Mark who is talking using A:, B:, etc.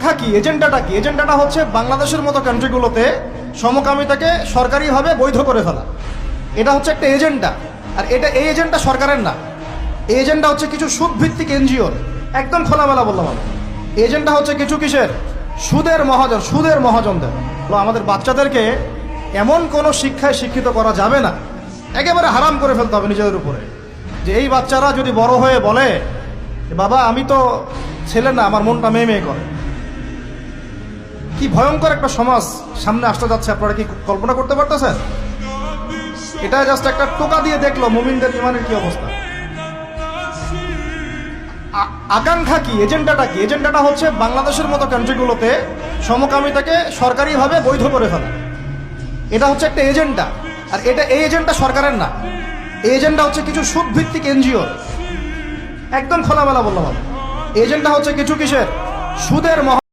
A: আকাঙ্ক্ষা কি, এজেন্ডাটা কি? এজেন্ডাটা হচ্ছে বাংলাদেশের মতো কান্ট্রিগুলোতে সমকামিতাকে সরকারিভাবে বৈধ করে ফেলা। এটা হচ্ছে একটা এজেন্ডা। আর এই এজেন্ডা সরকারের না, এই এজেন্ডা হচ্ছে কিছু সুদভিত্তিক এনজিওর। একদম খোলামেলা বললাম আমি। এজেন্ডা হচ্ছে কিছু কিসের? সুদের মহাজনদের। আমাদের বাচ্চাদেরকে এমন কোনো শিক্ষায় শিক্ষিত করা যাবে না, একেবারে হারাম করে ফেলতে হবে নিজেদের উপরে। যে এই বাচ্চারা যদি বড় হয়ে বলে, বাবা আমি তো ছেলে না, আমার মনটা মেয়ে করে। কি ভয়ঙ্কর একটা সমাজ সামনে আসতে যাচ্ছে, আপনারা কি কল্পনা করতে পারতেছেন? এটা জাস্ট একটা টোকা দিয়ে দেখলো মুমিনদের ইমানের কি অবস্থা। আকাঙ্ক্ষা কি, এজেন্ডাটা কি? এজেন্ডাটা হচ্ছে বাংলাদেশের মতো কান্ট্রিগুলোতে সমকামিতাকে সরকারিভাবে বৈধ করে ফেলা। এটা হচ্ছে একটা এজেন্ডা। আর এই এজেন্ডা সরকারের না, এই এজেন্ডা হচ্ছে কিছু সুদভিত্তিক এনজিওর। একদম খোলামেলা বললাম আমি। এজেন্ডা হচ্ছে কিছু কিসের? সুদের